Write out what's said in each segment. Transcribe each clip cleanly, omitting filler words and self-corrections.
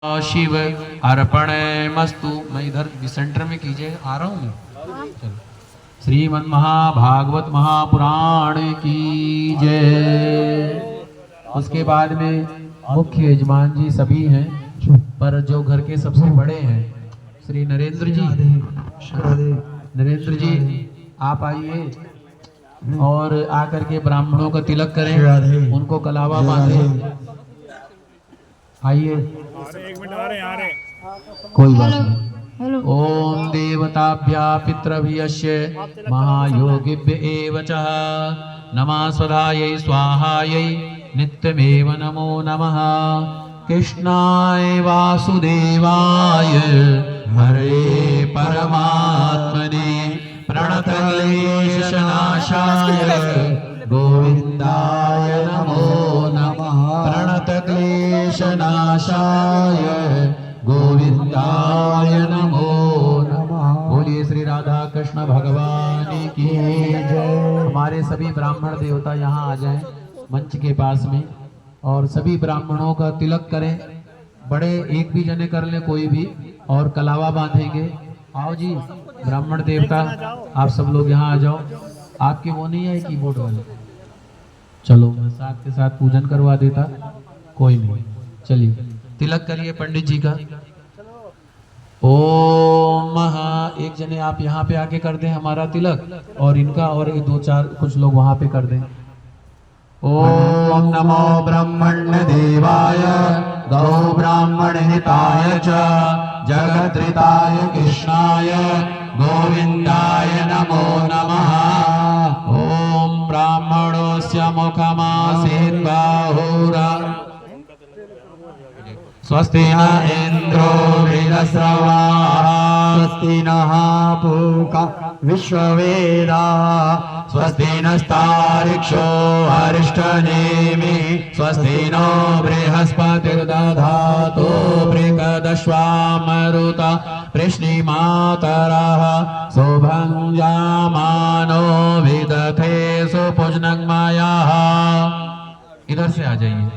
शिव अर्पण मस्तु। मैं इधर सेंटर में कीजिए, आ रहा हूँ मैं। चलो, श्रीमद् महाभागवत महापुराण की जय। उसके बाद में मुख्य यजमान जी सभी हैं, पर जो घर के सबसे बड़े हैं श्री नरेंद्र जी, नरेंद्र जी आप आइए और आकर के ब्राह्मणों का तिलक करें, उनको कलावा बांधे। आइए, एक मिनट आ रहे कोई बात नहीं। ओम देवताभ्या पितृभ्यश्च महायोगिभ्य एव च नमः स्वधायै स्वाहायै नित्यमेव नमो नमः। कृष्णाय वासुदेवाय हरे परमात्मने प्रणतक्लेशनाशाय गोविन्दाय नमो नमः। प्रणतक्लेशनाशाय गोविन्दाय नमो नमः। बोलिए श्री राधा कृष्ण भगवान की जय। हमारे सभी ब्राह्मण देवता यहाँ आ जाएं मंच के पास में, और सभी ब्राह्मणों का तिलक करें। बड़े एक भी जने कर ले कोई भी, और कलावा बांधेंगे। आओ जी ब्राह्मण देवता, आप सब लोग यहाँ आ जाओ। आपके वो नहीं है कीबोर्ड वाले, चलो मैं साथ के साथ पूजन करवा देता, कोई नहीं। चलिए तिलक करिए पंडित जी का। ओम महा, एक जने आप यहाँ पे आके कर दें हमारा तिलक, और इनका और ये दो चार कुछ लोग वहां पे कर दें। ओम नमो ब्रह्मण्य देवाय गौ ब्राह्मण हिताय च जगद्रिताय कृष्णाय गोविंदाय नमो नमः। ओम ब्राह्मणोस्य मुखमासीत् बाहुरा स्वस्ति न इंद्रो वृद्धश्रवाः स्वस्ति नः पूषा विश्ववेदाः स्वस्ति नस्तार्क्ष्यो अरिष्टनेमिः स्वस्ति नो बृहस्पतिर्दधातु बृहदश्वामरुता वृष्णिमातरः शुभञ्जामानो विदधे सुपूजनग्मयः। इधर से आ जाइए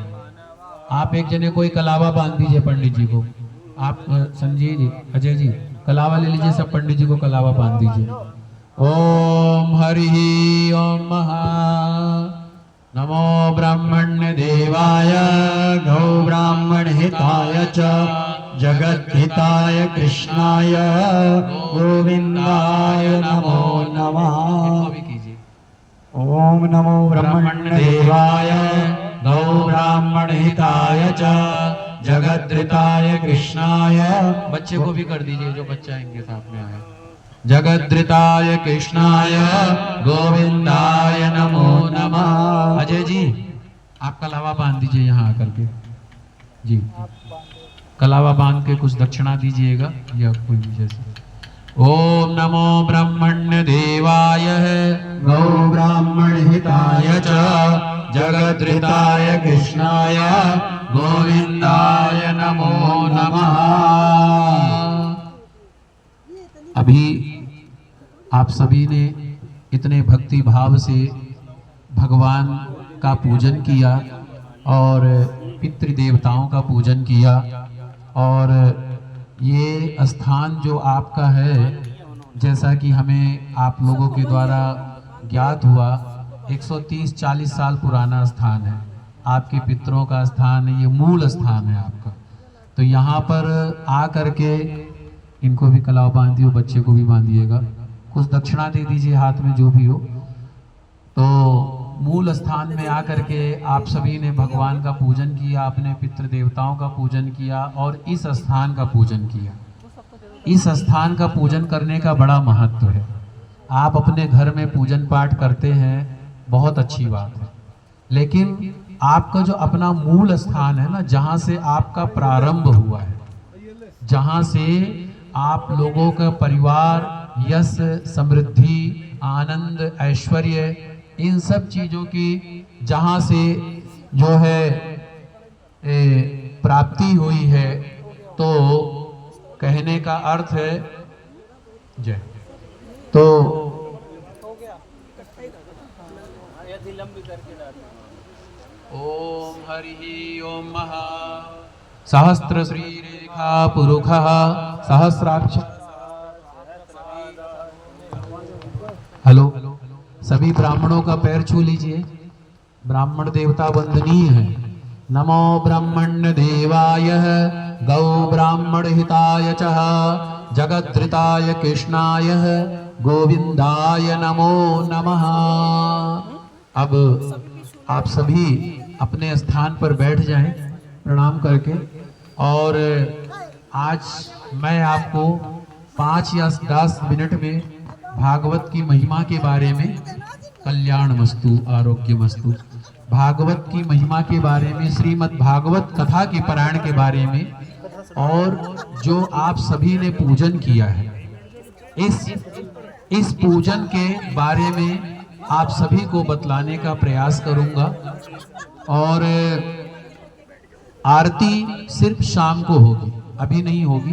आप, एक जने कोई कलावा बांध दीजिए पंडित जी को। आप संजय जी, अजय जी कलावा ले लीजिए, सब पंडित जी को कलावा बांध दीजिए। ओम हरि ओम महा नमो ब्राह्मण्य देवाय गौ ब्राह्मण हिताय च जगत हिताय कृष्णाय गोविंदाय नमो नमः। ओम नमो ब्राह्मण्य देवाय गौ ब्राह्मण हिताय च जगद्रिताय कृष्णाय, बच्चे को भी कर दीजिए जो बच्चा इनके साथ में आए। जगद्रिताय कृष्णाय गोविंदाय नमो नमः। अजय जी आप कलावा बांध दीजिए यहाँ आकर के जी, कलावा बांध के कुछ दक्षिणा दीजिएगा या कोई विशेष। ओम नमो ब्रह्मण्य देवाय गौ ब्राह्मण हिताय च जगद्रिताय कृष्णाय गोविंदाय नमो नमः। अभी आप सभी ने इतने भक्ति भाव से भगवान का पूजन किया और पितृ देवताओं का पूजन किया, और ये स्थान जो आपका है, जैसा कि हमें आप लोगों के द्वारा ज्ञात हुआ, 130-40 साल पुराना स्थान है, आपके पितरों का स्थान है, ये मूल स्थान है आपका। तो यहाँ पर आ करके इनको भी कलावा बांधिए, बच्चे को भी बांधिएगा, कुछ दक्षिणा दे दीजिए हाथ में जो भी हो। तो मूल स्थान में आकर के आप सभी ने भगवान का पूजन किया, अपने पितृ देवताओं का पूजन किया और इस स्थान का पूजन किया। इस स्थान का पूजन करने का बड़ा महत्व है। आप अपने घर में पूजन पाठ करते हैं, बहुत अच्छी बात है, लेकिन आपका जो अपना मूल स्थान है ना, जहाँ से आपका प्रारंभ हुआ है, जहाँ से आप लोगों का परिवार यश समृद्धि आनंद ऐश्वर्य इन सब चीज़ों की जहाँ से जो है प्राप्ति हुई है, तो कहने का अर्थ है जय। तो ओम हरि ओम महा सहस्त्र श्री पुरुषः सहस्राक्ष। हेलो, सभी ब्राह्मणों का पैर छू लीजिए। ब्राह्मण देवता वंदनीय है। नमो ब्रह्मण्य देवाय गौ ब्राह्मण हिताय च जगद्धृताय कृष्णाय गोविंदाय नमो नमः। अब आप सभी अपने स्थान पर बैठ जाएं प्रणाम करके। और आज मैं आपको 5 या 10 मिनट में भागवत की महिमा के बारे में, कल्याण मस्तु आरोग्य मस्तु, भागवत की महिमा के बारे में, श्रीमद् भागवत कथा के पारायण के बारे में, और जो आप सभी ने पूजन किया है इस पूजन के बारे में आप सभी को बतलाने का प्रयास करूंगा। और आरती सिर्फ शाम को होगी, अभी नहीं होगी,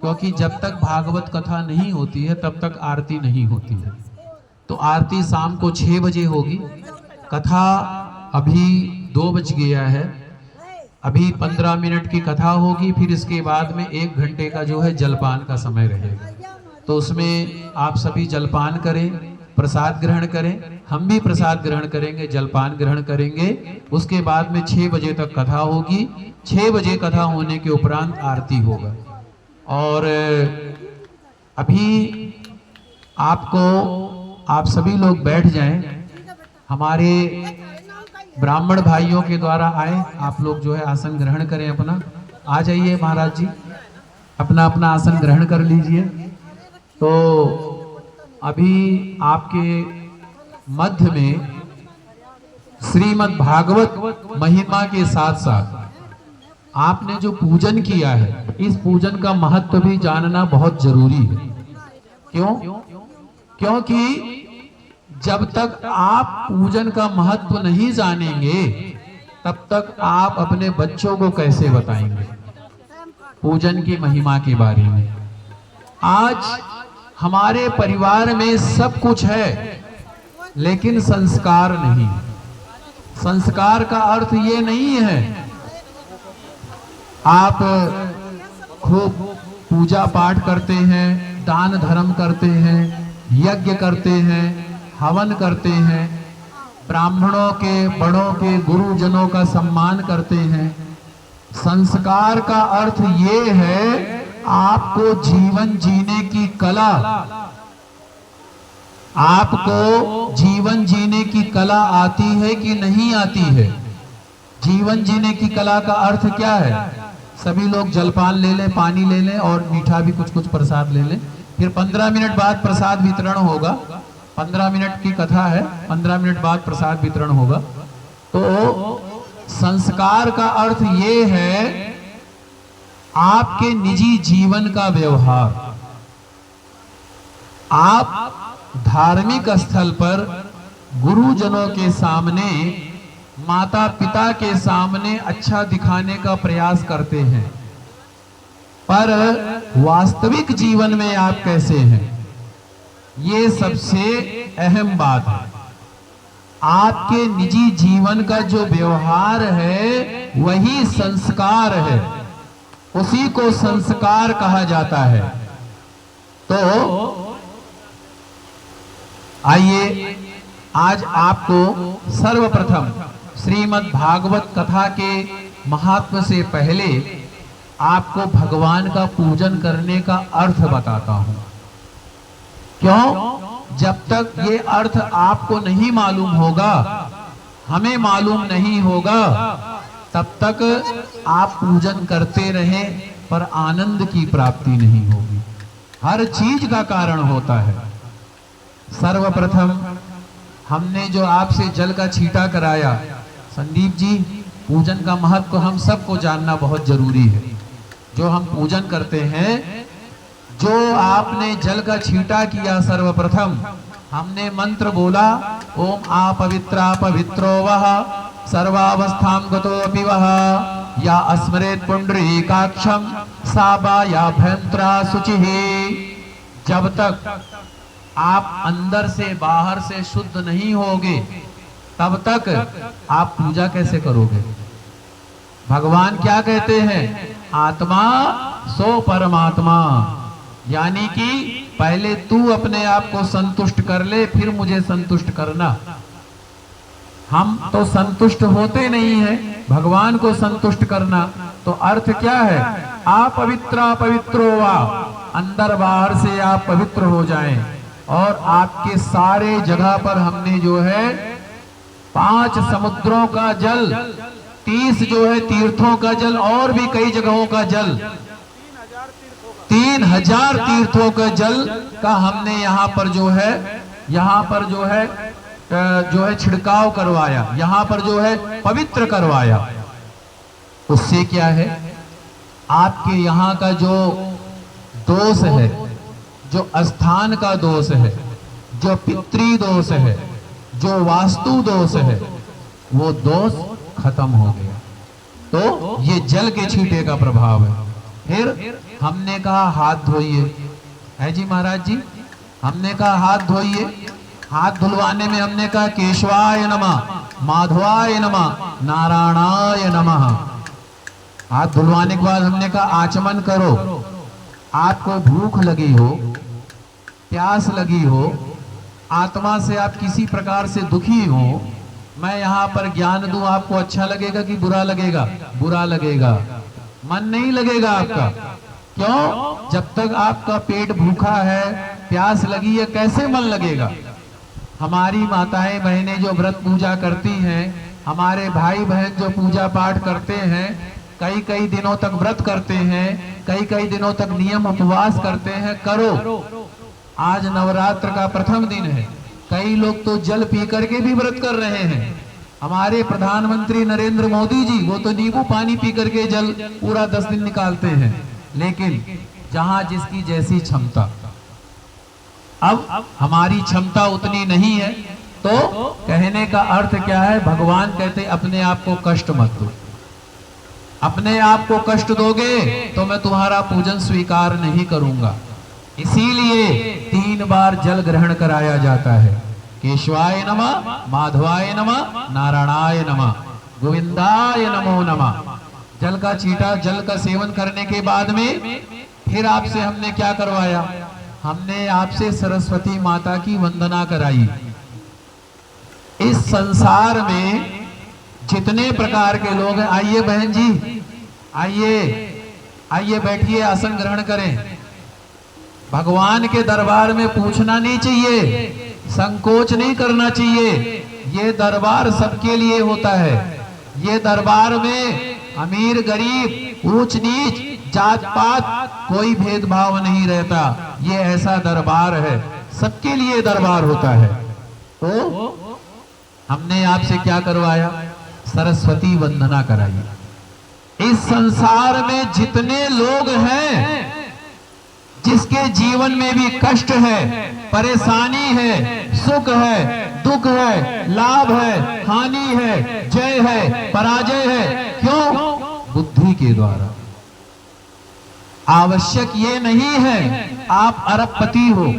क्योंकि जब तक भागवत कथा नहीं होती है तब तक आरती नहीं होती है। तो आरती शाम को 6 बजे होगी। कथा अभी 2 बज गया है, अभी 15 मिनट की कथा होगी, फिर इसके बाद में 1 घंटे का जो है जलपान का समय रहेगा। तो उसमें आप सभी जलपान करें, प्रसाद ग्रहण करें, हम भी प्रसाद ग्रहण करेंगे, जलपान ग्रहण करेंगे। उसके बाद में 6 बजे तक कथा होगी। 6 बजे कथा होने के उपरांत आरती होगा। और अभी आप सभी लोग बैठ जाएं। हमारे ब्राह्मण भाइयों के द्वारा आए आप लोग जो है आसन ग्रहण करें अपना। आ जाइए महाराज जी, अपना अपना आसन ग्रहण कर लीजिए। तो अभी आपके मध्य में श्रीमद् भागवत महिमा के साथ साथ आपने जो पूजन किया है, इस पूजन का महत्व भी जानना बहुत जरूरी है। क्यों? क्योंकि जब तक आप पूजन का महत्व नहीं जानेंगे तब तक आप अपने बच्चों को कैसे बताएंगे पूजन की महिमा के बारे में। आज हमारे परिवार में सब कुछ है लेकिन संस्कार नहीं। संस्कार का अर्थ ये नहीं है आप खूब पूजा पाठ करते हैं, दान धर्म करते हैं, यज्ञ करते हैं, हवन करते हैं, ब्राह्मणों के, बड़ों के, गुरुजनों का सम्मान करते हैं। संस्कार का अर्थ ये है आपको जीवन जीने की कला, आपको जीवन जीने की कला आती है कि नहीं आती है। जीवन जीने की कला का अर्थ क्या है? सभी लोग जलपान ले लें, पानी ले लें और मीठा भी कुछ कुछ प्रसाद ले लें। फिर 15 मिनट बाद प्रसाद वितरण होगा। 15 मिनट की कथा है, 15 मिनट बाद प्रसाद वितरण होगा। तो संस्कार का अर्थ ये है आपके निजी जीवन का व्यवहार। आप धार्मिक स्थल पर गुरुजनों के सामने, माता पिता के सामने अच्छा दिखाने का प्रयास करते हैं, पर वास्तविक जीवन में आप कैसे हैं, ये सबसे अहम बात है। आपके निजी जीवन का जो व्यवहार है वही संस्कार है, उसी को संस्कार कहा जाता है। तो आइए आज आपको सर्वप्रथम श्रीमद् भागवत कथा के महात्म से पहले आपको भगवान का पूजन करने का अर्थ बताता हूं। क्यों? जब तक ये अर्थ आपको नहीं मालूम होगा, हमें मालूम नहीं होगा, तब तक आप पूजन करते रहें पर आनंद की प्राप्ति नहीं होगी। हर चीज का कारण होता है। सर्वप्रथम हमने जो आपसे जल का छींटा कराया, संदीप जी, पूजन का महत्व हम सबको जानना बहुत जरूरी है। जो हम पूजन करते हैं, जो आपने जल का छींटा किया, सर्वप्रथम हमने मंत्र बोला, ओम अपवित्रा पवित्रो वह सर्वावस्थां गतोऽपि वह या अस्मरेत् पुंडरीकाक्षं साबा या भयंत्रा शुचिः। जब तक आप अंदर से बाहर से शुद्ध नहीं होगे तब तक आप पूजा कैसे करोगे? भगवान क्या कहते हैं? आत्मा सो परमात्मा, यानी कि पहले तू अपने आप को संतुष्ट कर ले, फिर मुझे संतुष्ट करना। हम तो संतुष्ट होते नहीं हैं, भगवान को संतुष्ट करना तो अर्थ क्या है? आप पवित्रा पवित्रो वा, अंदर बाहर से आप पवित्र हो जाएं। और आपके सारे जगह पर हमने जो है 5 समुद्रों का जल, 30 जो है तीर्थों का जल, और भी कई जगहों का जल, 3000 तीर्थों का जल का हमने यहाँ पर जो है छिड़काव करवाया, यहाँ पर जो है पवित्र करवाया। उससे क्या है? आपके यहाँ का जो दोष है, जो स्थान का दोष है, जो पितृ दोष है, जो वास्तु दोष है, वो दोष खत्म हो गया। तो ये जल के छींटे का प्रभाव है। फिर हमने कहा हाथ धोइए, है जी महाराज जी, हमने कहा हाथ धोइए। हाथ धुलवाने में हमने कहा केशवाय नमः, माधवाय नमः, नारायणाय नमः। हाथ धुलवाने के बाद हमने कहा आचमन करो। आपको भूख लगी हो, प्यास लगी हो, आत्मा से आप किसी प्रकार से दुखी हो, मैं यहाँ पर ज्ञान दूं, आपको अच्छा लगेगा कि बुरा लगेगा? बुरा लगेगा, मन नहीं लगेगा आपका। क्यों? जब तक आपका पेट भूखा है, प्यास लगी है, कैसे मन लगेगा? हमारी माताएं बहनें जो व्रत पूजा करती हैं, हमारे भाई बहन जो पूजा पाठ करते हैं, कई कई दिनों तक व्रत करते हैं, कई कई दिनों तक नियम उपवास करते हैं, करो। आज नवरात्र का प्रथम दिन है, कई लोग तो जल पी करके भी व्रत कर रहे हैं। हमारे प्रधानमंत्री नरेंद्र मोदी जी, वो तो नींबू पानी पी करके जल पूरा 10 दिन निकालते हैं। लेकिन जहां जिसकी जैसी क्षमता, अब हमारी क्षमता उतनी नहीं है, तो कहने का अर्थ क्या है? भगवान कहते अपने आप को कष्ट मत दो। अपने आप को कष्ट दोगे तो मैं तुम्हारा पूजन स्वीकार नहीं करूंगा। इसीलिए 3 बार जल ग्रहण कराया जाता है। केशवाय नमः, माधवाय नमः, नारायणाय नमः, गोविंदाय नमो नमः। जल का छींटा, जल का सेवन करने के बाद में फिर आपसे हमने क्या करवाया? हमने आपसे सरस्वती माता की वंदना कराई। इस संसार में जितने प्रकार के लोग हैं, आइए बहन जी, आइए बैठिए, आसन ग्रहण करें। भगवान के दरबार में पूछना नहीं चाहिए, संकोच नहीं करना चाहिए। ये दरबार सबके लिए होता है। ये दरबार में अमीर गरीब, ऊंच नीच, जात पात कोई भेदभाव नहीं रहता। ये ऐसा दरबार है, सबके लिए दरबार होता है। तो हमने आपसे क्या करवाया? सरस्वती वंदना कराई। इस संसार में जितने लोग हैं, जिसके जीवन में भी कष्ट है, परेशानी है, सुख है, दुख है, लाभ है, हानि है, जय है, पराजय है, क्यों? बुद्धि के द्वारा। आवश्यक ये नहीं है आप अरबपति हो,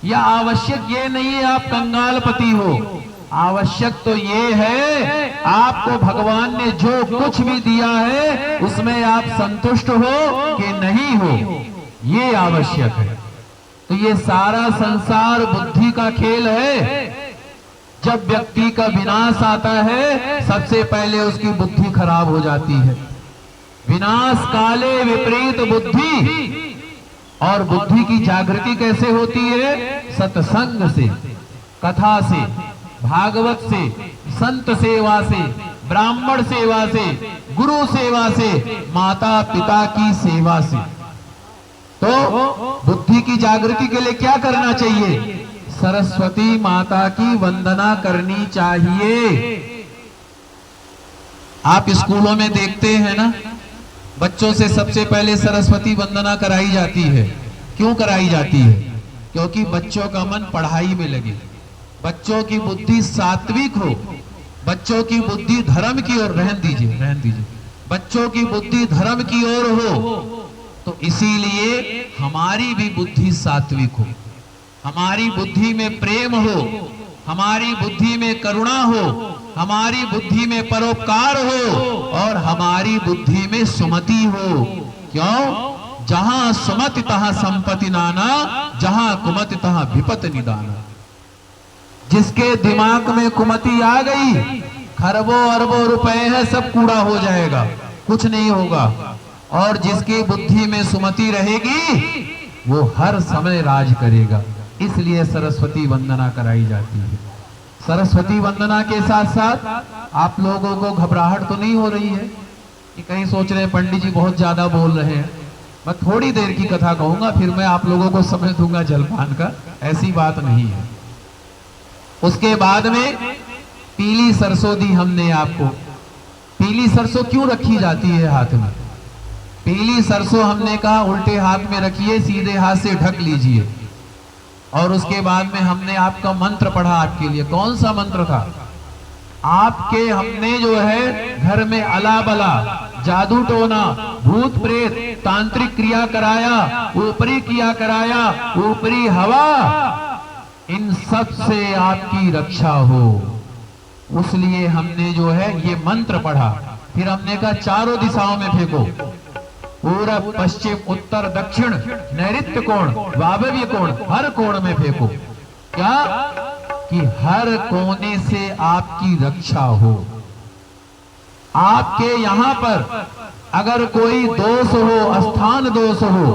या आवश्यक ये नहीं है आप कंगालपति हो। आवश्यक तो ये है आपको भगवान ने जो कुछ भी दिया है उसमें आप संतुष्ट हो कि नहीं हो, ये आवश्यक है। तो ये सारा संसार बुद्धि का खेल है। जब व्यक्ति का विनाश आता है, सबसे पहले उसकी बुद्धि खराब हो जाती है। विनाश काले विपरीत बुद्धि। और बुद्धि की जागृति कैसे होती है? सत्संग से, कथा से, भागवत से, संत सेवा से, ब्राह्मण सेवा से, गुरु सेवा से, माता पिता की सेवा से। तो बुद्धि की जागृति के लिए क्या करना चाहिए? सरस्वती माता की वंदना करनी चाहिए। आप स्कूलों में देखते हैं ना, बच्चों से सबसे पहले सरस्वती वंदना कराई जाती है। क्यों कराई जाती है? क्योंकि बच्चों का मन पढ़ाई में लगे, बच्चों की बुद्धि सात्विक हो, बच्चों की बुद्धि धर्म की ओर, रहन दीजिए, बच्चों की बुद्धि धर्म की ओर हो। तो इसीलिए हमारी भी बुद्धि सात्विक हो, हमारी बुद्धि में प्रेम हो, हमारी बुद्धि में करुणा हो, हमारी बुद्धि में परोपकार हो और हमारी बुद्धि में सुमति हो। क्यों? जहां सुमति तहां संपत्ति नाना, जहां कुमति तहां विपत्ति निदाना। जिसके दिमाग में कुमति आ गई, खरबों अरबों रुपए है, सब कूड़ा हो जाएगा, कुछ नहीं होगा। और जिसकी बुद्धि में सुमति रहेगी वो हर समय राज करेगा। इसलिए सरस्वती वंदना कराई जाती है। सरस्वती वंदना के साथ साथ आप लोगों को घबराहट तो नहीं हो रही है कि कहीं सोच रहे हैं पंडित जी बहुत ज्यादा बोल रहे हैं। मैं थोड़ी देर की कथा कहूंगा, फिर मैं आप लोगों को समय दूंगा जलपान का, ऐसी बात नहीं है। उसके बाद में पीली सरसों दी हमने आपको। पीली सरसों क्यों रखी जाती है हाथ में? पीली सरसों हमने कहा उल्टे हाथ में रखिए, सीधे हाथ से ढक लीजिए। और उसके बाद में हमने आपका मंत्र पढ़ा आपके लिए। कौन सा मंत्र था? आपके हमने जो है घर में अला बला, जादू टोना, भूत प्रेत, तांत्रिक क्रिया कराया, ऊपरी किया कराया, ऊपरी हवा, इन सब से आपकी रक्षा हो, उसलिए हमने जो है ये मंत्र पढ़ा। फिर हमने कहा चारों दिशाओं में फेंको, पूरब पश्चिम उत्तर दक्षिण नैऋत्य कोण वायव्य कोण, हर कोण में फेंको। क्या? कि हर कोने से आपकी रक्षा हो। आपके यहां पर अगर कोई दोष हो, स्थान दोष हो,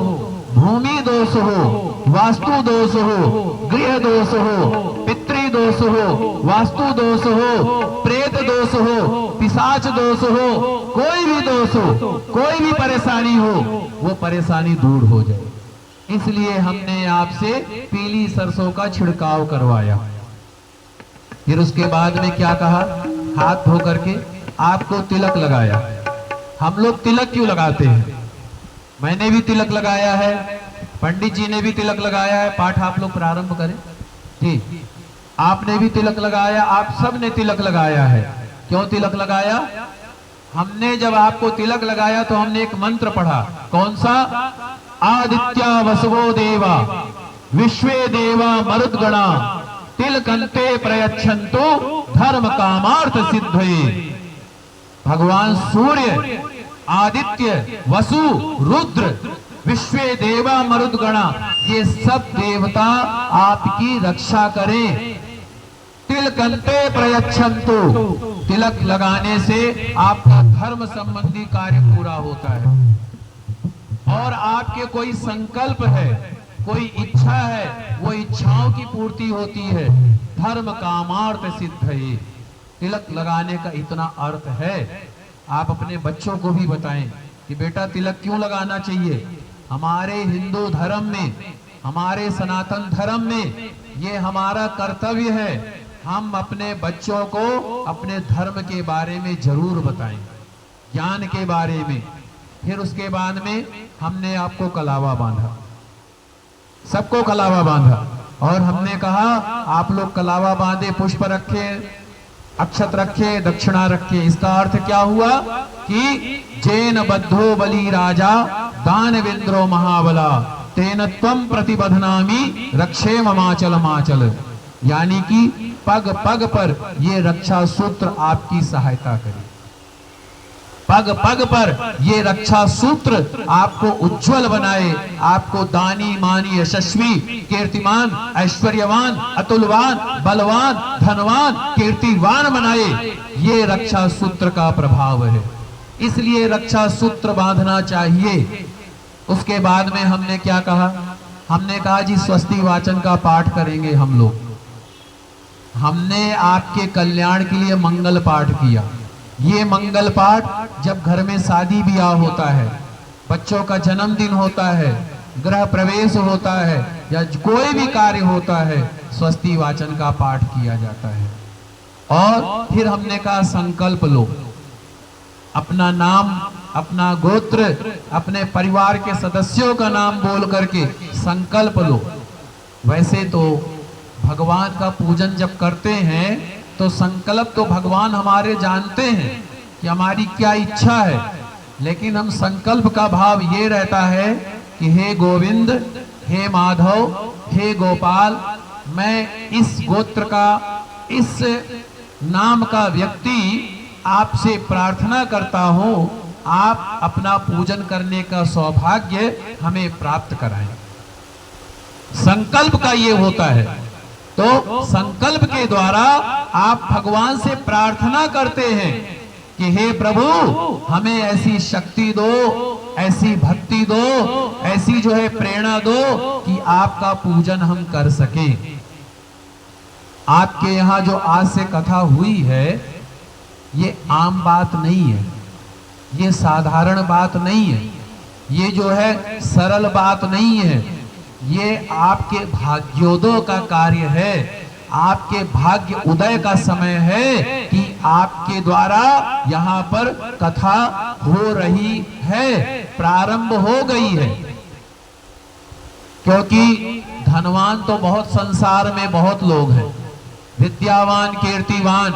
भूमि दोष हो, वास्तु दोष हो, गृह दोष हो, पितृ दोष हो, वास्तु दोष हो, प्रेत दोष हो, पिशाच दोष हो, कोई भी दोष हो, कोई भी परेशानी हो, वो परेशानी दूर हो जाए। इसलिए हमने आपसे पीली सरसों का छिड़काव करवाया। फिर उसके बाद में क्या कहा? हाथ धो करके आपको तिलक लगाया। हम लोग तिलक क्यों लगाते हैं? मैंने भी तिलक लगाया है, पंडित जी ने भी तिलक लगाया है। पाठ आप लोग प्रारंभ करें जी। आपने भी तिलक लगाया, आप सब ने तिलक लगाया है। क्यों तिलक लगाया? हमने जब आपको तिलक लगाया तो हमने एक मंत्र पढ़ा। कौन सा? आदित्य वसवो देवा विश्वे देवा मरुद्गणा तिलकंते प्रयच्छन्तु धर्म कामार्थ सिद्धये। भगवान सूर्य, आदित्य, वसु, रुद्र, विश्वे देवा मरुद्गणा, ये सब देवता आपकी रक्षा करें। तिलकंते प्रयच्छन्तु, तिलक लगाने से आपका धर्म संबंधी कार्य पूरा होता है। और आपके कोई संकल्प है, कोई इच्छा है, वो इच्छाओं की पूर्ति होती है। धर्म कामार्थ सिद्धये। तिलक लगाने का इतना अर्थ है। आप अपने बच्चों को भी बताएं कि बेटा तिलक क्यों लगाना चाहिए। हमारे हिंदू धर्म में, हमारे सनातन धर्म में ये हमारा कर्तव्य है। हम अपने बच्चों को अपने धर्म के बारे में जरूर बताएं, ज्ञान के बारे में। फिर उसके बाद में हमने आपको कलावा बांधा, सबको कलावा बांधा, और हमने कहा आप लोग कलावा बांधे, पुष्प रखे, अक्षत रखे, दक्षिणा रखे। इसका अर्थ क्या हुआ कि जैन बद्धो बलि राजा दानवेंद्रो महाबला तेन त्वं प्रतिबध्नामि रक्षे ममाचल माचल। यानी कि पग पग पर ये रक्षा सूत्र आपकी सहायता करे। पग पग पर ये रक्षा सूत्र आपको उज्जवल बनाए, आपको दानी मानी यशस्वी कीर्तिमान ऐश्वर्यवान अतुलवान बलवान धनवान कीर्तिवान बनाए। ये रक्षा सूत्र का प्रभाव है, इसलिए रक्षा सूत्र बांधना चाहिए। उसके बाद में हमने क्या कहा? हमने कहा जी स्वस्ति वाचन का पाठ करेंगे हम लोग। हमने आपके कल्याण के लिए मंगल पाठ किया। ये मंगल पाठ जब घर में शादी ब्याह होता है, बच्चों का जन्मदिन होता है, गृह प्रवेश होता है, या कोई भी कार्य होता है, स्वस्ति वाचन का पाठ किया जाता है। और फिर हमने कहा संकल्प लो, अपना नाम, अपना गोत्र, अपने परिवार के सदस्यों का नाम बोल करके संकल्प लो। वैसे तो भगवान का पूजन जब करते हैं तो संकल्प तो भगवान हमारे जानते हैं कि हमारी क्या इच्छा है, लेकिन हम संकल्प का भाव ये रहता है कि हे गोविंद, हे माधव, हे गोपाल, मैं इस गोत्र का, इस नाम का व्यक्ति आपसे प्रार्थना करता हूं, आप अपना पूजन करने का सौभाग्य हमें प्राप्त कराएं। संकल्प का ये होता है। तो संकल्प के द्वारा आप भगवान से प्रार्थना करते हैं कि हे प्रभु, हमें ऐसी शक्ति दो, ऐसी भक्ति दो, ऐसी जो है प्रेरणा दो कि आपका पूजन हम कर सकें। आपके यहाँ जो आज से कथा हुई है, ये आम बात नहीं है, ये साधारण बात नहीं है, ये जो है सरल बात नहीं है, ये आपके भाग्योदय का कार्य है, आपके भाग्य उदय का समय है कि आपके द्वारा यहाँ पर कथा हो रही है, प्रारंभ हो गई है। क्योंकि धनवान तो बहुत संसार में बहुत लोग हैं, विद्यावान कीर्तिवान,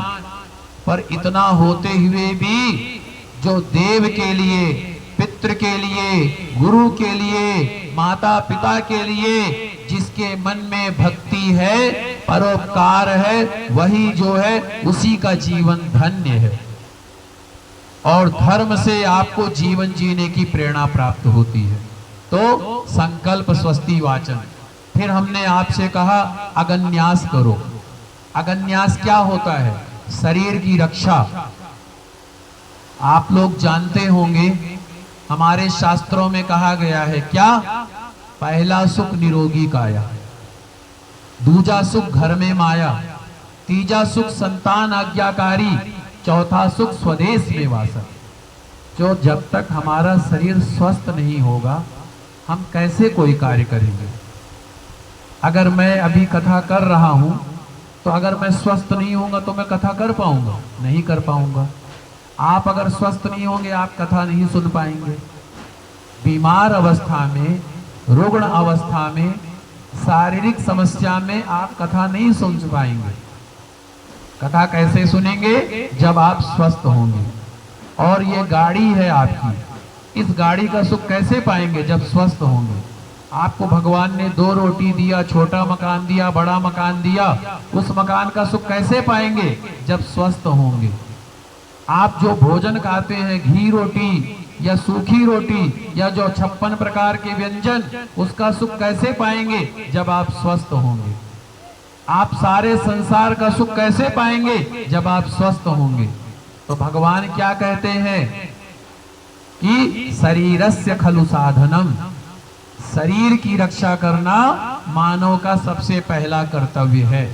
पर इतना होते हुए भी जो देव के लिए, पितृ के लिए, गुरु के लिए, माता पिता के लिए जिसके मन में भक्ति है, परोपकार है, वही जो है उसी का जीवन धन्य है। और धर्म से आपको जीवन जीने की प्रेरणा प्राप्त होती है। तो संकल्प स्वस्ति वाचन। फिर हमने आपसे कहा अगन्यास करो। अगन्यास क्या होता है? शरीर की रक्षा। आप लोग जानते होंगे, हमारे शास्त्रों में कहा गया है क्या? पहला सुख निरोगी काया, दूजा सुख घर में माया, तीजा सुख संतान आज्ञाकारी, चौथा सुख स्वदेश में वासा। जो जब तक हमारा शरीर स्वस्थ नहीं होगा, हम कैसे कोई कार्य करेंगे? अगर मैं अभी कथा कर रहा हूं, तो अगर मैं स्वस्थ नहीं होऊंगा तो मैं कथा कर पाऊंगा? नहीं कर पाऊंगा। आप अगर स्वस्थ नहीं होंगे, आप कथा नहीं सुन पाएंगे। बीमार अवस्था में, रुग्ण अवस्था में, शारीरिक समस्या में आप कथा नहीं सुन पाएंगे। कथा कैसे सुनेंगे? जब आप स्वस्थ होंगे। और ये गाड़ी है आपकी, इस गाड़ी का सुख कैसे पाएंगे? जब स्वस्थ होंगे। आपको भगवान ने 2 रोटी दिया, छोटा मकान दिया, बड़ा मकान दिया, उस मकान का सुख कैसे पाएंगे? जब स्वस्थ होंगे। आप जो भोजन खाते हैं, घी रोटी या सूखी रोटी या जो 56 प्रकार के व्यंजन, उसका सुख कैसे पाएंगे? जब आप स्वस्थ होंगे। आप सारे संसार का सुख कैसे पाएंगे? जब आप स्वस्थ होंगे। तो भगवान क्या कहते हैं कि शरीरस्य खलु साधनम, शरीर की रक्षा करना मानव का सबसे पहला कर्तव्य है।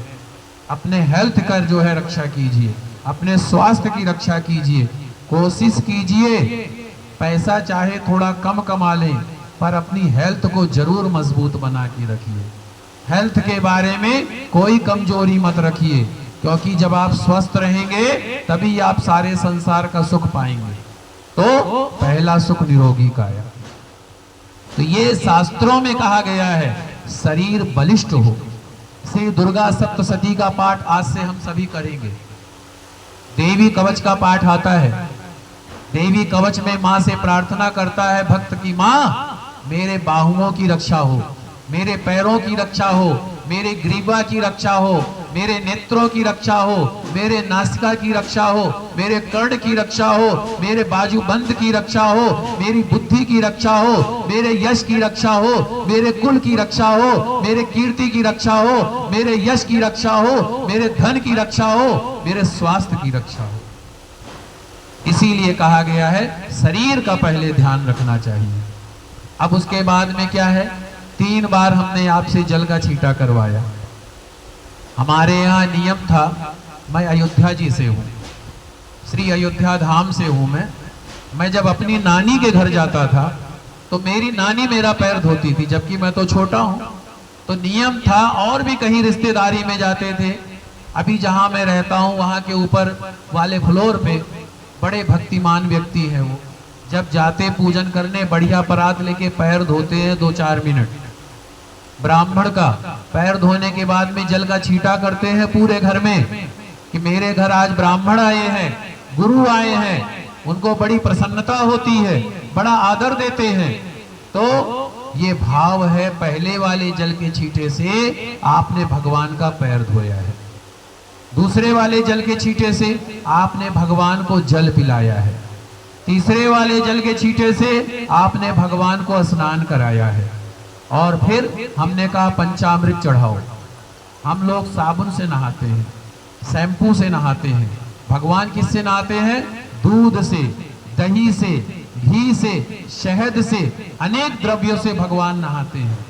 अपने हेल्थ का जो है रक्षा कीजिए, अपने स्वास्थ्य की रक्षा कीजिए। कोशिश कीजिए, पैसा चाहे थोड़ा कम कमा लें, पर अपनी हेल्थ को जरूर मजबूत बना के रखिए। हेल्थ के बारे में कोई कमजोरी मत रखिए, क्योंकि जब आप स्वस्थ रहेंगे तभी आप सारे संसार का सुख पाएंगे। तो पहला सुख निरोगी काया। तो ये शास्त्रों में कहा गया है, शरीर बलिष्ठ हो। श्री दुर्गा सप्तशती का पाठ आज से हम सभी करेंगे। देवी कवच का पाठ आता है। देवी कवच में माँ से प्रार्थना करता है भक्त की, माँ मेरे बाहुओं की रक्षा हो, मेरे पैरों की रक्षा हो, मेरे ग्रीवा की रक्षा हो, मेरे नेत्रों की रक्षा हो, मेरे नासिका की रक्षा हो, मेरे कर्ण की रक्षा हो, मेरे बाजूबंद की रक्षा हो, मेरी बुद्धि की रक्षा हो, मेरे यश की रक्षा हो, मेरे कुल की रक्षा हो, मेरे कीर्ति की रक्षा हो, मेरे यश की रक्षा हो, मेरे धन की रक्षा हो, मेरे स्वास्थ्य की रक्षा हो। इसीलिए कहा गया है शरीर का पहले ध्यान रखना चाहिए। अब उसके बाद में क्या है? 3 बार हमने आपसे जल का छींटा करवाया। हमारे यहाँ नियम था, मैं अयोध्या जी से हूँ, श्री अयोध्या धाम से हूँ। मैं जब अपनी नानी के घर जाता था तो मेरी नानी मेरा पैर धोती थी, जबकि मैं तो छोटा हूँ। तो नियम था, और भी कहीं रिश्तेदारी में जाते थे। अभी जहाँ मैं रहता हूँ वहाँ के ऊपर वाले फ्लोर पे बड़े भक्तिमान व्यक्ति हैं। वो जब जाते पूजन करने, बढ़िया परात लेके पैर धोते हैं 2-4 मिनट। ब्राह्मण का पैर धोने के बाद में जल का छींटा करते हैं पूरे घर में कि मेरे घर आज ब्राह्मण आए हैं, गुरु आए हैं, उनको बड़ी प्रसन्नता होती है, बड़ा आदर देते हैं। तो ये भाव है, पहले वाले जल के छींटे से आपने भगवान का पैर धोया है। दूसरे वाले जल के छींटे से आपने भगवान को जल पिलाया है, तीसरे वाले जल के छींटे से आपने भगवान को स्नान कराया है, और फिर हमने कहा पंचामृत चढ़ाओ। हम लोग साबुन से नहाते हैं, शैम्पू से नहाते हैं, भगवान किससे नहाते हैं? दूध से, दही से, घी से, शहद से, अनेक द्रव्यों से भगवान नहाते हैं।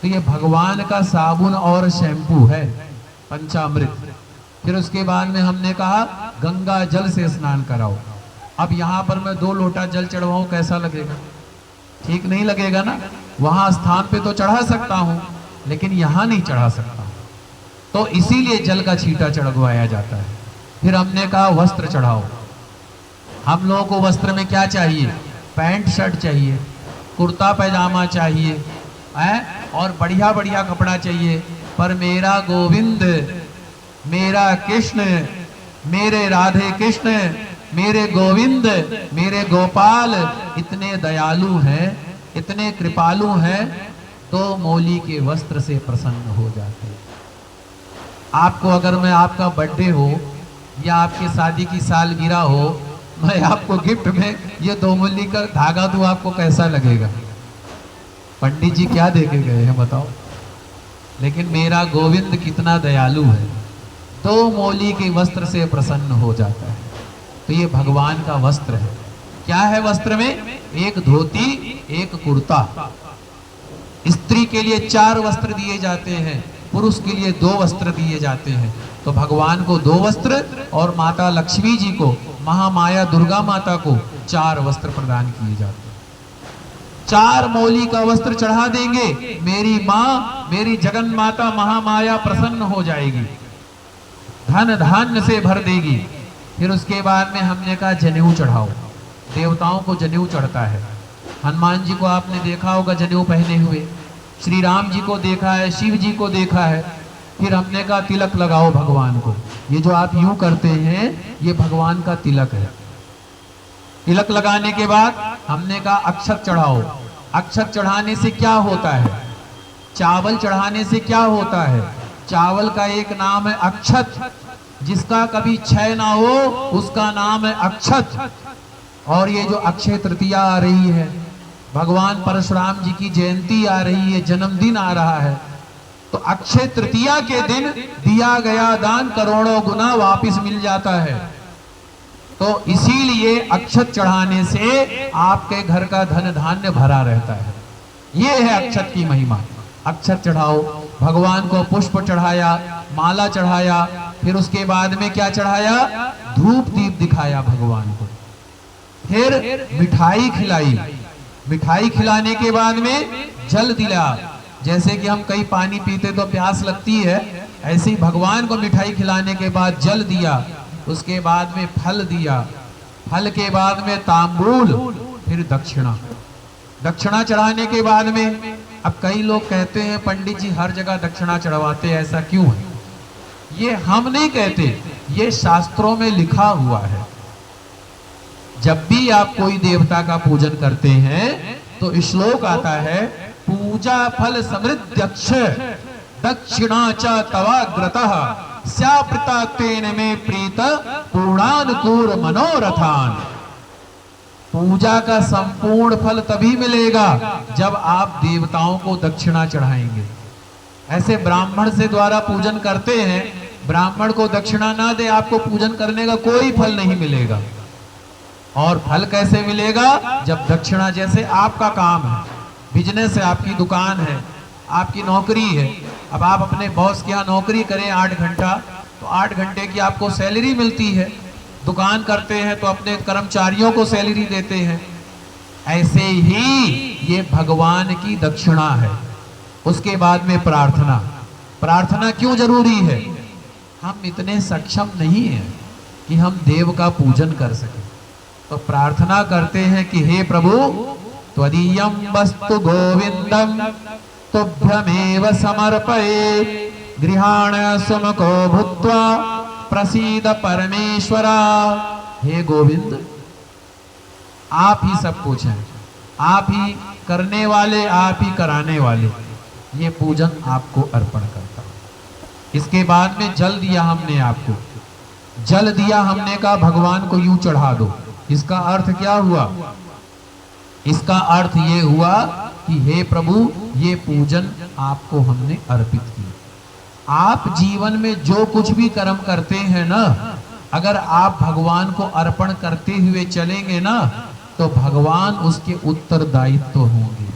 तो ये भगवान का साबुन और शैम्पू है पंचामृत। फिर उसके बाद में हमने कहा गंगा जल से स्नान कराओ। अब यहाँ पर मैं 2 लोटा जल चढ़वाऊं, कैसा लगेगा? ठीक नहीं लगेगा ना। वहां स्थान पे तो चढ़ा सकता हूं, लेकिन यहां नहीं चढ़ा सकता, तो इसीलिए जल का छींटा चढ़वाया जाता है। फिर हमने कहा वस्त्र चढ़ाओ। हम लोगों को वस्त्र में क्या चाहिए? पैंट शर्ट चाहिए, कुर्ता पैजामा चाहिए, और बढ़िया बढ़िया कपड़ा चाहिए। पर मेरा गोविंद, मेरा कृष्ण, मेरे राधे कृष्ण, मेरे गोविंद, मेरे गोपाल इतने दयालु हैं, इतने कृपालु हैं, तो मौली के वस्त्र से प्रसन्न हो जाते हैं। आपको अगर मैं, आपका बर्थडे हो या आपकी शादी की सालगिरह हो, मैं आपको गिफ्ट में ये 2 मूली का धागा दूं, आपको कैसा लगेगा? पंडित जी क्या देके गए हैं बताओ? लेकिन मेरा गोविंद कितना दयालु है, 2 मौली के वस्त्र से प्रसन्न हो जाता है। तो ये भगवान का वस्त्र है। क्या है वस्त्र में? एक धोती, एक कुर्ता। स्त्री के लिए 4 वस्त्र दिए जाते हैं, पुरुष के लिए 2 वस्त्र दिए जाते हैं। तो भगवान को 2 वस्त्र और माता लक्ष्मी जी को, महामाया दुर्गा माता को 4 वस्त्र प्रदान किए जाते हैं। 4 मौली का वस्त्र चढ़ा देंगे, मेरी माँ, मेरी जगन माता महामाया प्रसन्न हो जाएगी, धन धान्य से भर देगी। फिर उसके बाद में हमने कहा जनेऊ चढ़ाओ। देवताओं को जनेऊ चढ़ता है। हनुमान जी को आपने देखा होगा जनेऊ पहने हुए, श्री राम जी को देखा है, शिव जी को देखा है। फिर हमने कहा तिलक लगाओ भगवान को। ये जो आप यूं करते हैं, ये भगवान का तिलक है। तिलक लगाने के बाद हमने कहा अक्षत चढ़ाओ। अक्षत चढ़ाने से क्या होता है? चावल चढ़ाने से क्या होता है? चावल का एक नाम है अक्षत। जिसका कभी क्षय ना हो उसका नाम है अक्षत। और ये जो अक्षय तृतीया आ रही है, भगवान परशुराम जी की जयंती आ रही है, जन्मदिन आ रहा है, तो अक्षय तृतीया के दिन दिया गया दान करोड़ों गुना वापस मिल जाता है। तो इसीलिए अक्षत चढ़ाने से आपके घर का धन धान्य भरा रहता है। ये है अक्षत की महिमा। अक्षत चढ़ाओ, भगवान को पुष्प चढ़ाया, माला चढ़ाया, फिर उसके बाद में क्या चढ़ाया? धूप दीप दिखाया भगवान को। फिर मिठाई खिलाई। मिठाई खिलाने के बाद में जल दिया। जैसे कि हम कहीं पानी पीते तो प्यास लगती है, ऐसे ही भगवान को मिठाई खिलाने के बाद जल दिया। उसके बाद में फल दिया, फल के बाद में तांबूल, फिर दक्षिणा। दक्षिणा चढ़ाने के बाद में, अब कई लोग कहते हैं पंडित जी हर जगह दक्षिणा चढ़वाते, ऐसा क्यों है? ये हम नहीं कहते, ये शास्त्रों में लिखा हुआ है। जब भी आप कोई देवता का पूजन करते हैं तो श्लोक आता है, पूजा फल समृद्धक्ष दक्षिणा च तवाग्रतः स्यापृता तेन में प्रीत पूर्णानुकूल मनोरथान। पूजा का संपूर्ण फल तभी मिलेगा जब आप देवताओं को दक्षिणा चढ़ाएंगे। ऐसे ब्राह्मण से द्वारा पूजन करते हैं, ब्राह्मण को दक्षिणा ना दे, आपको पूजन करने का कोई फल नहीं मिलेगा। और फल कैसे मिलेगा? जब दक्षिणा, जैसे आपका काम है, बिजनेस है, आपकी दुकान है, आपकी नौकरी है। अब आप अपने बॉस के यहाँ नौकरी करें 8 घंटा, तो 8 घंटे की आपको सैलरी मिलती है। दुकान करते हैं तो अपने कर्मचारियों को सैलरी देते हैं। ऐसे ही ये भगवान की दक्षिणा है। उसके बाद में प्रार्थना। प्रार्थना क्यों जरूरी है? हम इतने सक्षम नहीं हैं कि हम देव का पूजन कर सकें, तो प्रार्थना करते हैं कि हे प्रभु, त्वदीयं वस्तु गोविंदम तुभ्यमेव समर्पये गृहाण सुमुखो भूत्वा प्रसीद परमेश्वरा। हे गोविंद, आप ही सब कुछ हैं, आप ही करने वाले, आप ही कराने वाले। ये पूजन आपको अर्पण करता हूं। इसके बाद में जल दिया हमने आपको, जल दिया हमने, कहा भगवान को यूं चढ़ा दो। इसका अर्थ क्या हुआ? इसका अर्थ ये हुआ कि हे प्रभु, ये पूजन आपको हमने अर्पित किया। आप जीवन में जो कुछ भी कर्म करते हैं ना, अगर आप भगवान को अर्पण करते हुए चलेंगे ना, तो भगवान उसके उत्तरदायित्व होंगे।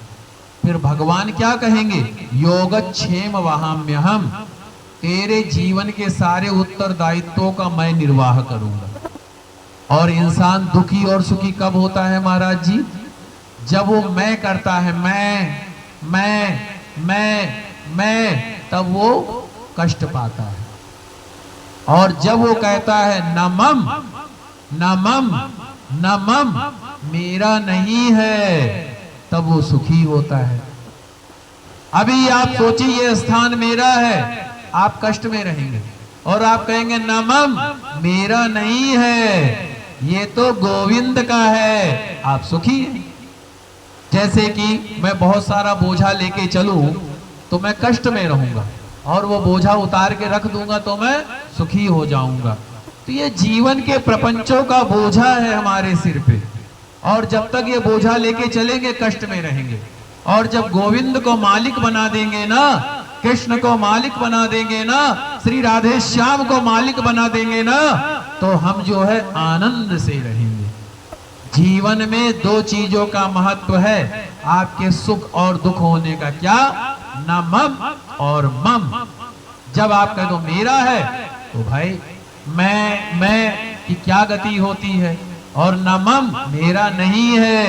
फिर भगवान क्या कहेंगे? योगक्षेम वहाम्यहम, तेरे जीवन के सारे उत्तरदायित्वों का मैं निर्वाह करूंगा। और इंसान दुखी और सुखी कब होता है महाराज जी? जब वो मैं करता है, मैं, तब वो कष्ट पाता है। और जब वो कहता है नमम नमम नमम, मेरा नहीं है, तब वो सुखी होता है। अभी आप सोचिए ये स्थान मेरा है, आप कष्ट में रहेंगे और आप कहेंगे नमम, मेरा नहीं है, ये तो गोविंद का है, आप सुखी हैं। जैसे कि मैं बहुत सारा बोझा लेके चलूं तो मैं कष्ट में रहूंगा, और वो बोझा उतार के रख दूंगा तो मैं सुखी हो जाऊंगा। तो ये जीवन के प्रपंचों का बोझा है हमारे सिर पे, और जब तक ये बोझा लेके चलेंगे कष्ट में रहेंगे। और जब गोविंद को मालिक बना देंगे ना, कृष्ण को मालिक बना देंगे ना, श्री राधे श्याम को मालिक बना देंगे ना, तो हम जो है आनंद से रहेंगे। जीवन में दो चीजों का महत्व है आपके सुख और दुख होने का। क्या? न मम और मम। जब आप कह दो मेरा है, तो भाई मैं की क्या गति होती है, और न मम, मेरा नहीं है,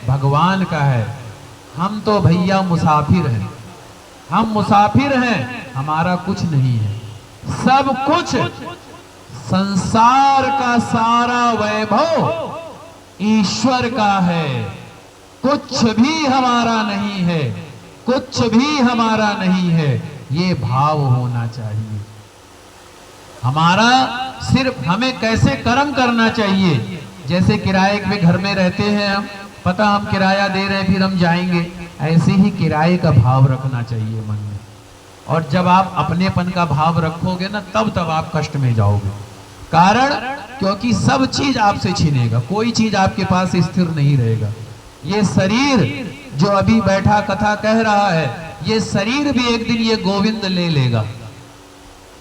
भगवान का है। हम तो भैया मुसाफिर हैं, हम मुसाफिर हैं, हमारा कुछ नहीं है। सब कुछ संसार का सारा वैभव ईश्वर का है, कुछ भी हमारा नहीं है, कुछ भी हमारा नहीं है। ये भाव होना चाहिए हमारा। सिर्फ हमें कैसे कर्म करना चाहिए, जैसे किराए के घर में रहते हैं हम, पता हम किराया दे रहे हैं फिर हम जाएंगे, ऐसे ही किराए का भाव रखना चाहिए मन में। और जब आप अपनेपन का भाव रखोगे ना, तब आप कष्ट में जाओगे। कारण क्योंकि सब चीज आपसे छीनेगा, कोई चीज आपके पास स्थिर नहीं रहेगा। ये शरीर जो अभी बैठा कथा कह रहा है, ये शरीर भी एक दिन ये गोविंद ले लेगा,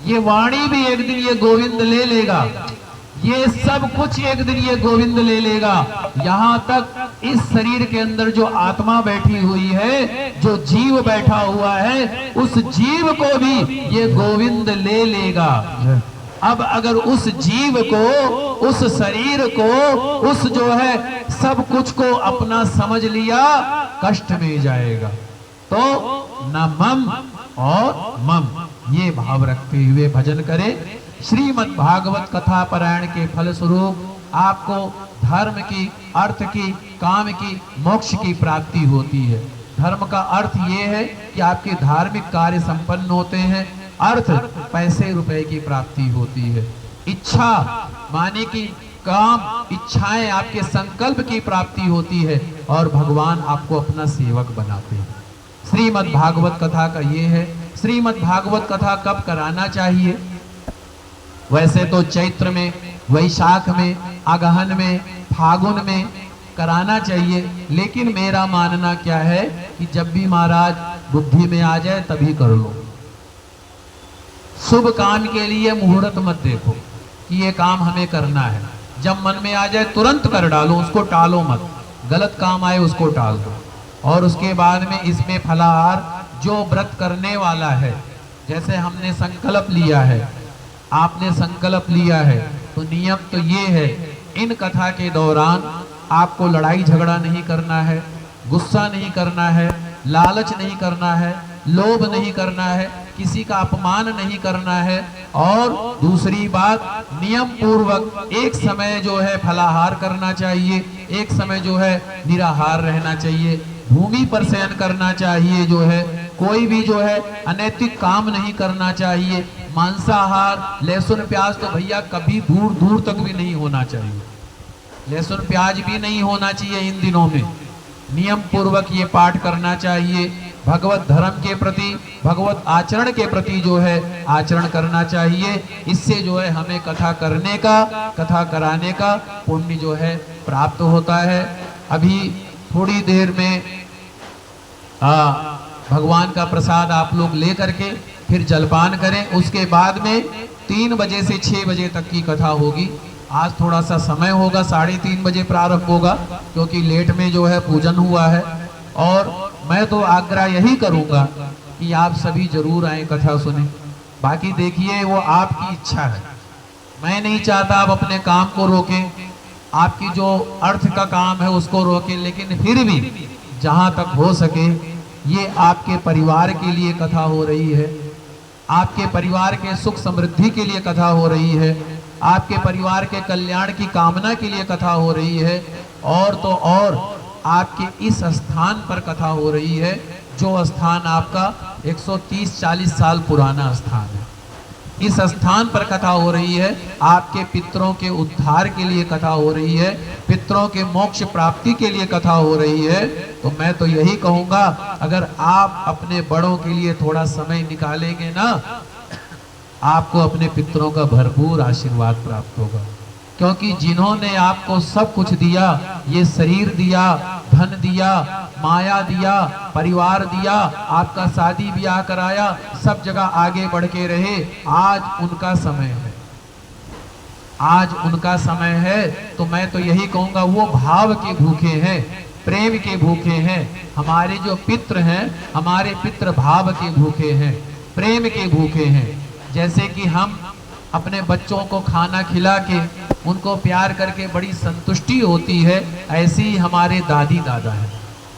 ये वाणी भी एक दिन ये गोविंद ले लेगा, ये सब कुछ एक दिन ये गोविंद ले लेगा। यहाँ तक इस शरीर के अंदर जो आत्मा बैठी हुई है, जो जीव बैठा हुआ है, उस जीव को भी ये गोविंद ले लेगा। अब अगर उस जीव को, उस शरीर को, उस जो है सब कुछ को अपना समझ लिया, कष्ट में जाएगा। तो न मम और मम, ये भाव रखते हुए भजन करें। श्रीमद् भागवत कथा पारायण के फल स्वरूप आपको धर्म की, अर्थ की, काम की, मोक्ष की प्राप्ति होती है। धर्म का अर्थ ये है कि आपके धार्मिक कार्य संपन्न होते हैं। अर्थ पैसे रुपए की प्राप्ति होती है। इच्छा माने कि काम, इच्छाएं, आपके संकल्प की प्राप्ति होती है, और भगवान आपको अपना सेवक बनाते हैं। श्रीमद् भागवत कथा का ये है। श्रीमद् भागवत कथा कब कराना चाहिए? वैसे तो चैत्र में, वैशाख में, अगहन में, फागुन में कराना चाहिए, लेकिन मेरा मानना क्या है कि जब भी महाराज बुद्धि में आ जाए तभी कर लो। शुभ काम के लिए मुहूर्त मत देखो कि ये काम हमें करना है। जब मन में आ जाए तुरंत कर डालो, उसको टालो मत। गलत काम आए उसको टाल दो। और उसके बाद में इसमें फलाहार, जो व्रत करने वाला है, जैसे हमने संकल्प लिया है, आपने संकल्प लिया है, तो नियम तो ये है, इन कथा के दौरान आपको लड़ाई झगड़ा नहीं करना है, गुस्सा नहीं करना है, लालच नहीं करना है, लोभ नहीं करना है, किसी का अपमान नहीं करना है। और दूसरी बात, नियम पूर्वक एक समय जो है फलाहार करना चाहिए, एक समय जो है निराहार रहना चाहिए, भूमि पर शयन करना चाहिए, जो है कोई भी जो है अनैतिक काम नहीं करना चाहिए। मांसाहार, लहसुन प्याज तो भैया कभी दूर दूर तक भी नहीं होना चाहिए। लहसुन प्याज भी नहीं होना चाहिए इन दिनों में। नियम पूर्वक ये पाठ करना चाहिए। भगवत धर्म के प्रति, भगवत आचरण के प्रति जो है आचरण करना चाहिए। इससे जो है हमें कथा करने का, कथा कराने का पुण्य जो है प्राप्त होता है। अभी थोड़ी देर में भगवान का प्रसाद आप लोग ले करके फिर जलपान करें। उसके बाद में 3 बजे से 6 बजे तक की कथा होगी। आज थोड़ा सा समय होगा, 3:30 बजे प्रारंभ होगा, क्योंकि लेट में जो है पूजन हुआ है। और मैं तो आग्रह यही करूंगा कि आप सभी जरूर आए, कथा सुने। बाकी देखिए वो आपकी इच्छा है, मैं नहीं चाहता आप अपने काम को रोकें, आपकी जो अर्थ का काम है उसको रोकें, लेकिन फिर भी जहां तक हो सके ये आपके परिवार के लिए कथा हो रही है, आपके परिवार के सुख समृद्धि के लिए कथा हो रही है, आपके परिवार के कल्याण की कामना के लिए कथा हो रही है। और तो और आपके इस स्थान पर कथा हो रही है, जो स्थान आपका 130-40 साल पुराना स्थान है। इस स्थान पर कथा हो रही है, आपके पितरों के उद्धार के लिए कथा हो रही है, पितरों के मोक्ष प्राप्ति के लिए कथा हो रही है। तो मैं तो यही कहूंगा, अगर आप अपने बड़ों के लिए थोड़ा समय निकालेंगे ना, आपको अपने पितरों का भरपूर आशीर्वाद प्राप्त होगा। क्योंकि जिन्होंने आपको सब कुछ दिया, ये शरीर दिया, धन दिया, माया दिया, परिवार दिया, आपका शादी ब्याह कराया, सब जगह आगे बढ़ के रहे, आज उनका समय है, आज उनका समय है। तो मैं तो यही कहूंगा, वो भाव के भूखे हैं, प्रेम के भूखे हैं। हमारे जो पितृ हैं, हमारे पितृ भाव के भूखे हैं, प्रेम के भूखे हैं। जैसे कि हम अपने बच्चों को खाना खिला के उनको प्यार करके बड़ी संतुष्टि होती है, ऐसे ही हमारे दादी दादा है,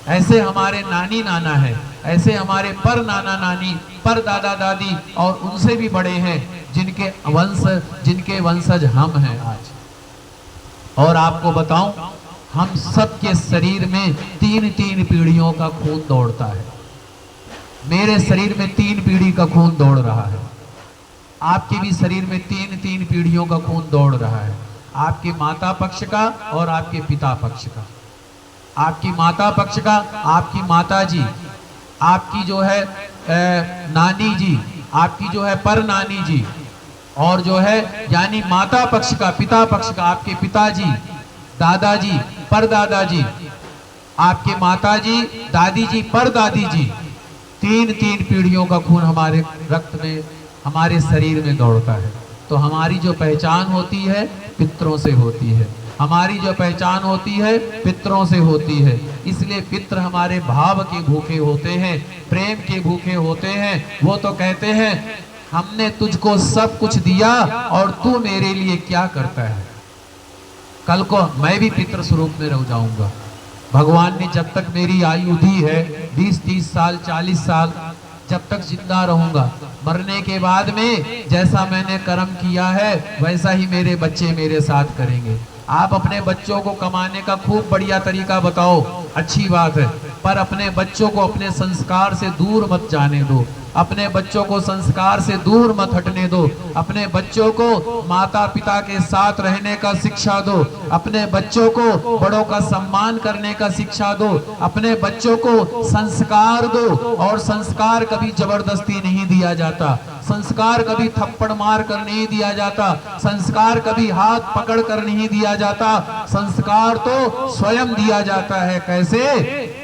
ऐसे हमारे नानी नाना है, ऐसे हमारे पर नाना नानी, पर दादा दादी और उनसे भी बड़े हैं, जिनके वंशज हम हैं आज। और आपको बताऊं, हम सबके शरीर में 3-3 पीढ़ियों का खून दौड़ता है। मेरे शरीर में 3 पीढ़ी का खून दौड़ रहा है, आपके भी शरीर में 3-3 पीढ़ियों का खून दौड़ रहा है। आपके माता पक्ष का और आपके पिता पक्ष का। आपकी माता पक्ष का, आपकी माता जी, आपकी जो है नानी जी, आपकी जो है पर नानी जी, और जो है यानी माता पक्ष का, पिता पक्ष का, आपके पिताजी, दादाजी, पर दादाजी, आपके माताजी, दादी जी, पर दादी जी, 3-3 पीढ़ियों का खून हमारे रक्त में, हमारे शरीर में दौड़ता है। तो हमारी जो पहचान होती है पितरों से होती है, हमारी जो पहचान होती है पितरों से होती है। इसलिए पितर हमारे भाव के भूखे होते हैं, प्रेम के भूखे होते हैं। वो तो कहते हैं, हमने तुझको सब कुछ दिया और तू मेरे लिए क्या करता है। कल को मैं भी पितृ स्वरूप में रह जाऊंगा। भगवान ने जब तक मेरी आयु दी है, 20-30 साल, 40 साल, जब तक जिंदा रहूंगा, मरने के बाद में जैसा मैंने कर्म किया है वैसा ही मेरे बच्चे मेरे साथ करेंगे। आप अपने बच्चों को कमाने का खूब बढ़िया तरीका बताओ, अच्छी बात है, पर अपने बच्चों को अपने संस्कार से दूर मत जाने दो, अपने बच्चों को संस्कार से दूर मत हटने दो, अपने बच्चों को माता पिता के साथ रहने का शिक्षा दो, अपने बच्चों को बड़ों का सम्मान करने का शिक्षा दो, अपने बच्चों को संस्कार दो। और संस्कार कभी जबरदस्ती नहीं दिया जाता, संस्कार कभी थप्पड़ मार कर नहीं दिया जाता, संस्कार कभी हाथ पकड़ कर नहीं दिया जाता, संस्कार तो स्वयं दिया जाता है। कैसे?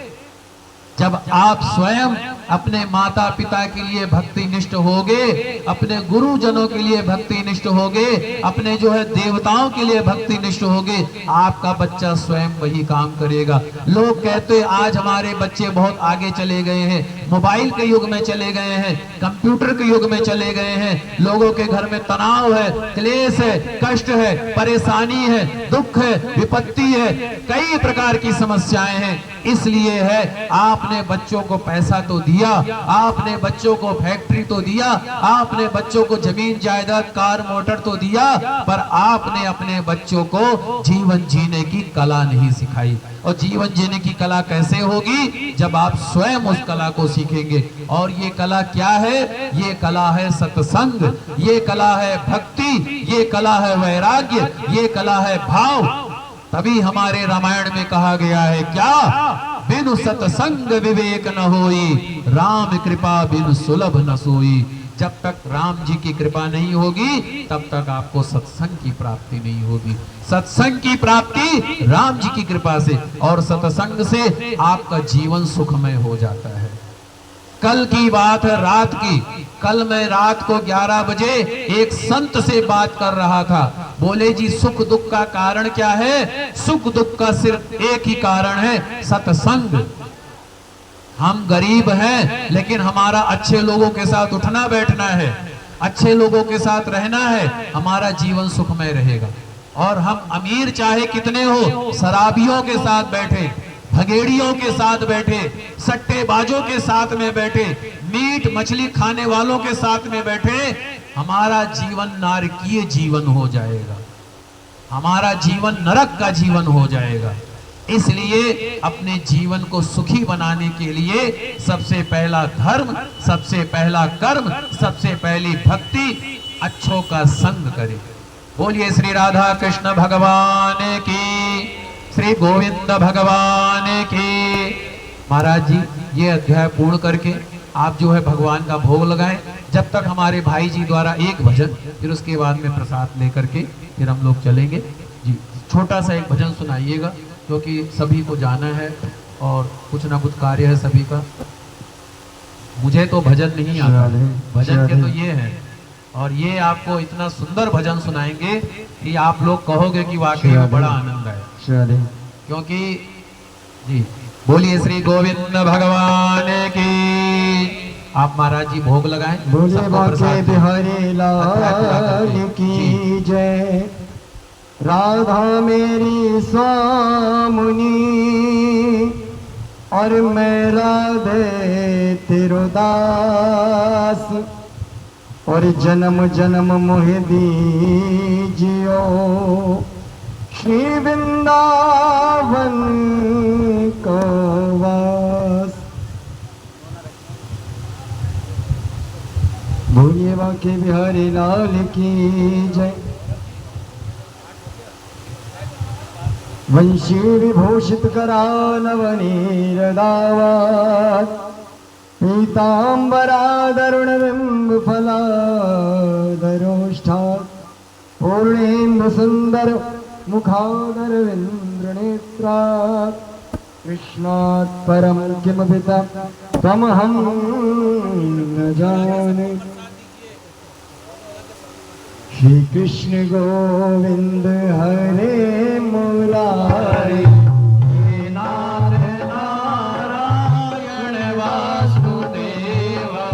जब आप स्वयं अपने माता पिता के लिए भक्ति निष्ठ होगे, अपने गुरुजनों के लिए भक्ति निष्ठ होगे, अपने जो है देवताओं के लिए भक्ति निष्ठ होगे, आपका बच्चा स्वयं वही काम करेगा। लोग कहते आज हमारे बच्चे बहुत आगे चले गए हैं, मोबाइल के युग में चले गए हैं, कंप्यूटर के युग में चले गए हैं, लोगों के घर में तनाव है, क्लेश है, कष्ट है, परेशानी है, दुख है, विपत्ति है, कई प्रकार की समस्याएं हैं। इसलिए है आपने बच्चों को पैसा तो दिया, आपने बच्चों को फैक्ट्री तो दिया, आपने बच्चों को जमीन जायदाद कार मोटर तो दिया, पर आपने अपने बच्चों को जीवन जीने की कला नहीं सिखाई। और जीवन जीने की कला कैसे होगी? जब आप स्वयं उस कला को सीखेंगे। और ये कला क्या है? ये कला है सत्संग, ये कला है भक्ति, ये कला है वैराग्य, ये कला है भाव। तभी हमारे रामायण में कहा गया है क्या? बिनु सतसंग विवेक न होई, राम कृपा बिनु सुलभ न सोई। जब तक राम जी की कृपा नहीं होगी तब तक आपको सत्संग की प्राप्ति नहीं होगी। सत्संग की प्राप्ति राम जी की कृपा से और सत्संग से आपका जीवन सुखमय हो जाता है। कल की बात है, रात की। कल मैं रात को 11 बजे एक संत से बात कर रहा था। बोले जी सुख दुख का कारण क्या है? सुख दुख का सिर्फ एक ही कारण है, सत्संग। हम गरीब हैं लेकिन हमारा अच्छे लोगों के साथ उठना बैठना है, अच्छे लोगों के साथ रहना है, हमारा जीवन सुखमय रहेगा। और हम अमीर चाहे कितने हो, शराबियों के साथ बैठे, भगेड़ियों के साथ बैठे, सट्टेबाजों के साथ में बैठे, मीट मछली खाने वालों के साथ में बैठे, हमारा जीवन नारकीय जीवन हो जाएगा, हमारा जीवन नरक का जीवन हो जाएगा। इसलिए अपने जीवन को सुखी बनाने के लिए सबसे पहला धर्म, सबसे पहला कर्म, सबसे पहली भक्ति, अच्छों का संग करें। बोलिए श्री राधा कृष्ण भगवान की, श्री गोविंद भगवान की। महाराज जी ये अध्याय पूर्ण करके आप जो है भगवान का भोग लगाएं। जब तक हमारे भाई जी द्वारा एक भजन, फिर उसके बाद में प्रसाद लेकर के फिर हम लोग चलेंगे जी। छोटा सा एक भजन सुनाइएगा क्योंकि सभी को जाना है और कुछ ना कुछ कार्य है सभी का। मुझे तो भजन नहीं आता, भजन के तो ये है, और ये आपको इतना सुंदर भजन सुनाएंगे कि आप लोग कहोगे कि वाकई में बड़ा आनंद है। क्योंकि जी बोलिए श्री गोविंद भगवान की। आप महाराज जी भोग लगाएं। बोले बाके बिहारी लाल की जय। राधा मेरी स्वामुनी और मैं राधे तेरो दास, और जन्म जन्म मोहि दीजियो श्री वृंदावन को वास। बोलिए बाके बिहारी लाल की जय। वंशी विभूषित करालवनीर दावात, पीतांबरादरुण बिंब फलादरोष्ठात्, पूर्णेन्दु सुंदर मुखादरविंद्र नेत्रात्, कृष्णात् परम किमपि तमहं न जाने। श्री कृष्ण गोविंद हरे मुरारी, हे नाथ नारायण वासुदेवा।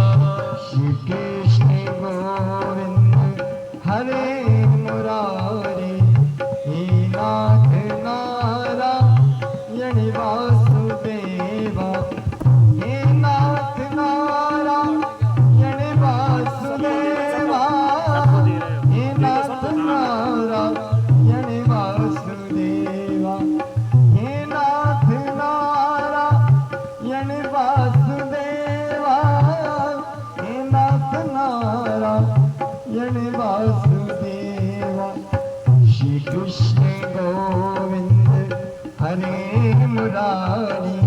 श्री कृष्ण गोविंद हरे मुरारी, हे नाथ नारायण वासुदेवा। हे नाथ नारायण वासुदेवा, नारायण वासुदेवा। हे नाथ नारायण वासुदेवा, हे नाथ नारायण वासुदेवा। श्री कृष्ण गोविंद हरे मुरारी,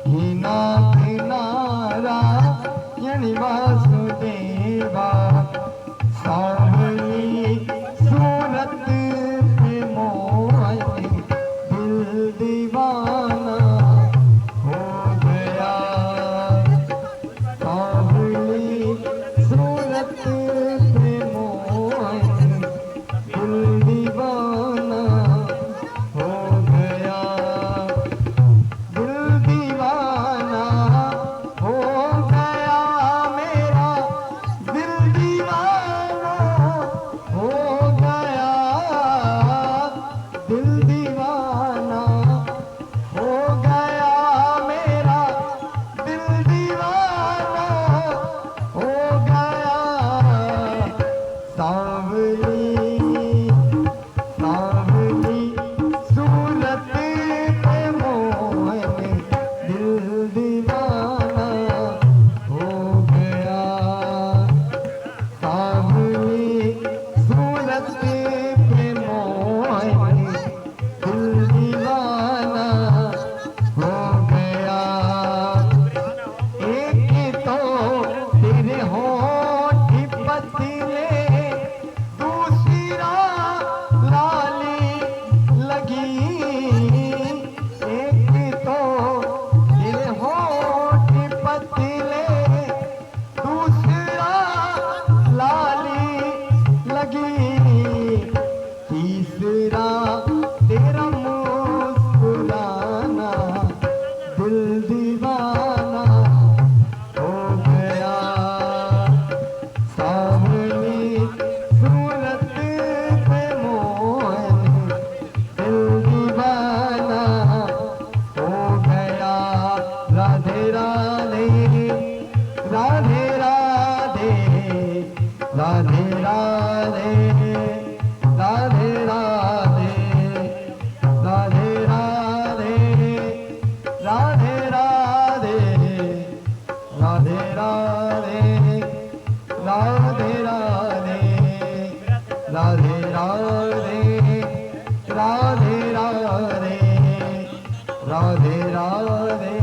हे नाथ नारायण वासुदेवा। सावली सूरत पे मोहन दिल दीवाना हो गया। सावली सूरत पे मोहन दिल दीवाना राधे राधे राधे राधे राधे राधे राधे राधे राधे राधे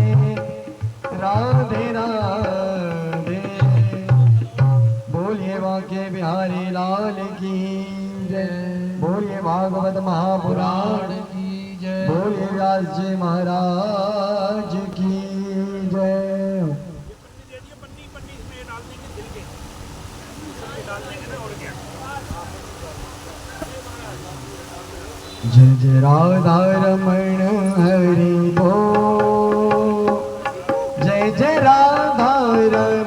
राधे राधे। बोलिए बांके बिहारी लाल की जय। बोलिए भागवत महापुराण की जय। बोलिए व्यास जी महाराज की जय। जय जय राधा रमण हरि बोल। जय जय राधा रमण